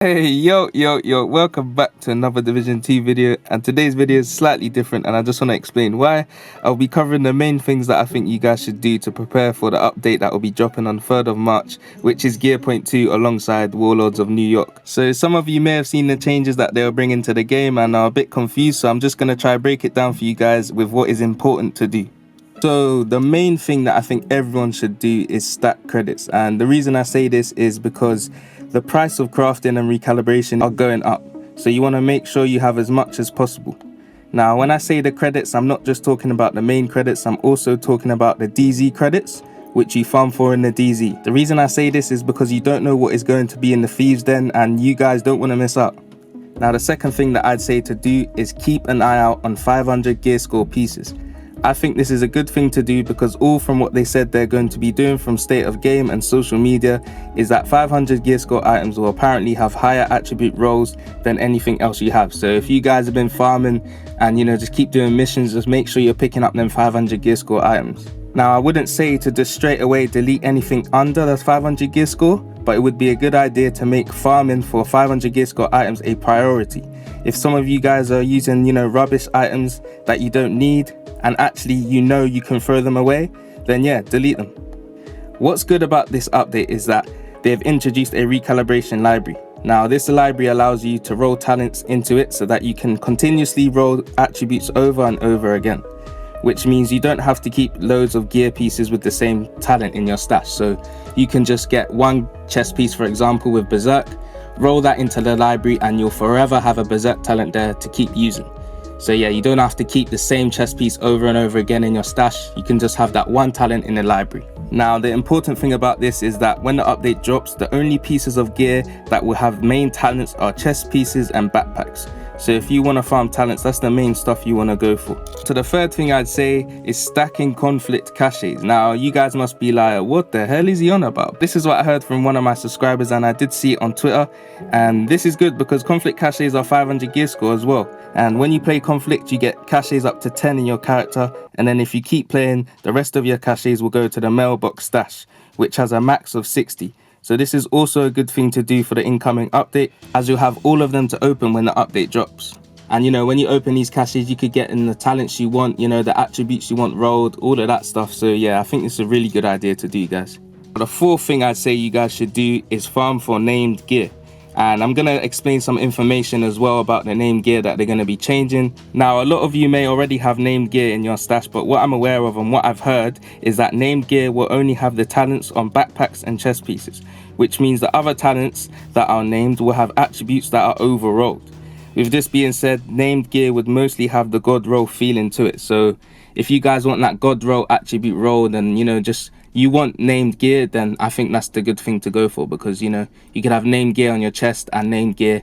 Hey, yo, welcome back to another Division 2 video, and today's video is slightly different, and I just want to explain why. I'll be covering the main things that I think you guys should do to prepare for the update that will be dropping on 3rd of March, which is Gear Point 2 alongside Warlords of New York. So some of you may have seen the changes that they were bringing to the game and are a bit confused, so I'm just going to try to break it down for you guys with what is important to do. So the main thing that I think everyone should do is stack credits, and the reason I say this is because the price of crafting and recalibration are going up, so you want to make sure you have as much as possible. Now when I say the credits, I'm not just talking about the main credits, I'm also talking about the DZ credits, which you farm for in the DZ. The reason I say this is because you don't know what is going to be in the Thieves' Den, and you guys don't want to miss out. Now the second thing that I'd say to do is keep an eye out on 500 gear score pieces. I think this is a good thing to do because all from what they said they're going to be doing from state of game and social media is that 500 gear score items will apparently have higher attribute rolls than anything else you have. So if you guys have been farming and just keep doing missions, just make sure you're picking up them 500 gear score items. Now I wouldn't say to just straight away delete anything under the 500 gear score, but it would be a good idea to make farming for 500 gear score items a priority. If some of you guys are using rubbish items that you don't need, and actually you can throw them away, then yeah, delete them. What's good about this update is that they've introduced a recalibration library. Now this library allows you to roll talents into it so that you can continuously roll attributes over and over again, which means you don't have to keep loads of gear pieces with the same talent in your stash. So you can just get one chest piece, for example, with Berserk, roll that into the library, and you'll forever have a Berserk talent there to keep using. So yeah, you don't have to keep the same chest piece over and over again in your stash. You can just have that one talent in the library. Now the important thing about this is that when the update drops, the only pieces of gear that will have main talents are chest pieces and backpacks. So if you want to farm talents, that's the main stuff you want to go for. So the third thing I'd say is stacking conflict caches. Now you guys must be like, what the hell is he on about? This is what I heard from one of my subscribers, and I did see it on Twitter, and this is good because conflict caches are 500 gear score as well. And when you play conflict, you get caches up to 10 in your character, and then if you keep playing, the rest of your caches will go to the mailbox stash, which has a max of 60. So this is also a good thing to do for the incoming update, as you'll have all of them to open when the update drops. And when you open these caches, you could get in the talents you want, the attributes you want rolled, all of that stuff. So yeah, I think it's a really good idea to do, guys. The fourth thing I'd say you guys should do is farm for named gear. And I'm going to explain some information as well about the named gear that they're going to be changing. Now, a lot of you may already have named gear in your stash, but what I'm aware of and what I've heard is that named gear will only have the talents on backpacks and chest pieces, which means the other talents that are named will have attributes that are overrolled. With this being said, named gear would mostly have the god roll feeling to it. So if you guys want that god roll attribute roll, then you want named gear, then I think that's the good thing to go for, because you could have named gear on your chest and named gear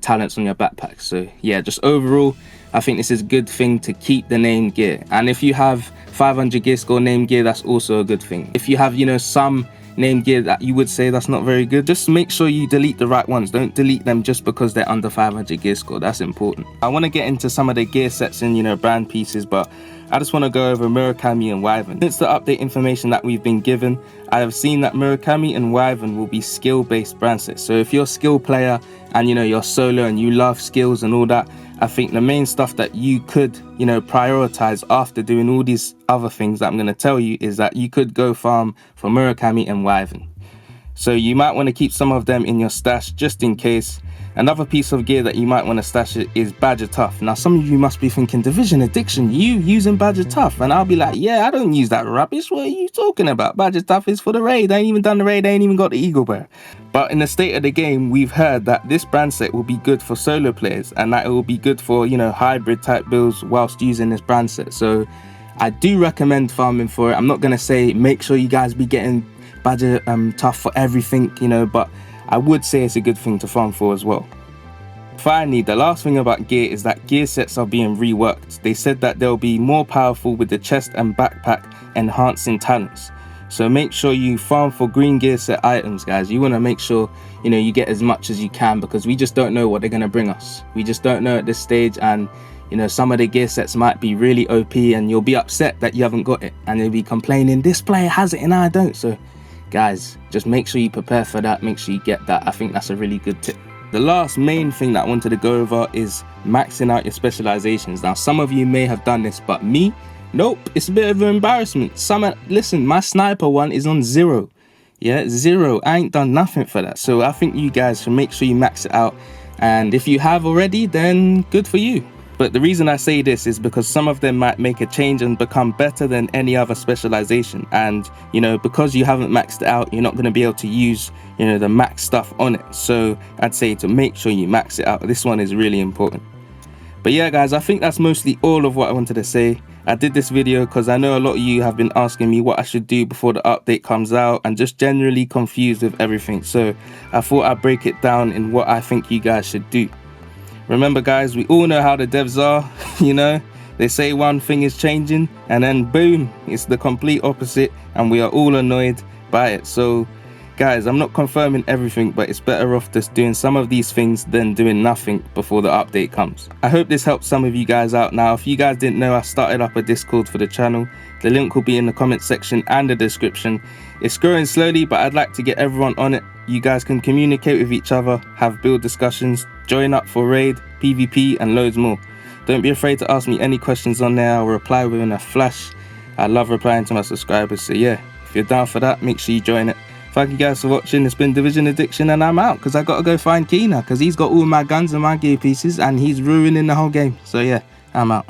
talents on your backpack. So yeah, just overall I think this is a good thing to keep the named gear. And if you have 500 gear score named gear, that's also a good thing. If you have some named gear that you would say that's not very good, just make sure you delete the right ones. Don't delete them just because they're under 500 gear score. That's important. I want to get into some of the gear sets and brand pieces, but I just want to go over Murakami and Wyvern. Since the update information that we've been given, I have seen that Murakami and Wyvern will be skill-based brand sets. So if you're a skill player and you're solo and you love skills and all that, I think the main stuff that you could prioritize after doing all these other things that I'm going to tell you is that you could go farm for Murakami and Wyvern. So you might want to keep some of them in your stash just in case. Another piece of gear that you might want to stash is Badger Tough. Now some of you must be thinking, Division Addiction, you using Badger Tough? And I'll be like, yeah, I don't use that rubbish. What are you talking about? Badger Tough is for the raid. I ain't even done the raid. I ain't even got the Eagle Bear. But in the state of the game, we've heard that this brand set will be good for solo players, and that it will be good for hybrid type builds whilst using this brand set. So I do recommend farming for it. I'm not going to say make sure you guys be getting Badger Tough for everything, but I would say it's a good thing to farm for as well. Finally, the last thing about gear is that gear sets are being reworked. They said that they'll be more powerful with the chest and backpack enhancing talents. So make sure you farm for green gear set items, guys. You want to make sure you get as much as you can, because we just don't know what they're going to bring us. We just don't know at this stage, and some of the gear sets might be really OP and you'll be upset that you haven't got it, and you'll be complaining this player has it and I don't. So guys, just make sure you prepare for that. Make sure you get that. I think that's a really good tip. The last main thing that I wanted to go over is maxing out your specializations. Now, some of you may have done this, but me, nope, it's a bit of an embarrassment. Listen, my sniper one is on 0. Yeah, 0. I ain't done nothing for that. So I think you guys should make sure you max it out. And if you have already, then good for you. But the reason I say this is because some of them might make a change and become better than any other specialization. And, you know, because you haven't maxed it out, you're not going to be able to use, you know, the max stuff on it. So I'd say to make sure you max it out. This one is really important. But yeah, guys, I think that's mostly all of what I wanted to say. I did this video because I know a lot of you have been asking me what I should do before the update comes out and just generally confused with everything. So I thought I'd break it down in what I think you guys should do. Remember, guys, we all know how the devs are, you know, they say one thing is changing and then boom, it's the complete opposite and we are all annoyed by it. So guys, I'm not confirming everything, but it's better off just doing some of these things than doing nothing before the update comes. I hope this helps some of you guys out. Now, if you guys didn't know, I started up a Discord for the channel. The link will be in the comment section and the description. It's growing slowly, but I'd like to get everyone on it. You guys can communicate with each other, have build discussions, join up for raid, PvP, and loads more. Don't be afraid to ask me any questions on there. I'll reply within a flash. I love replying to my subscribers. So yeah, if you're down for that, make sure you join it. Thank you guys for watching. It's been Division Addiction and I'm out because I got to go find Keener because he's got all my guns and my gear pieces and he's ruining the whole game. So yeah, I'm out.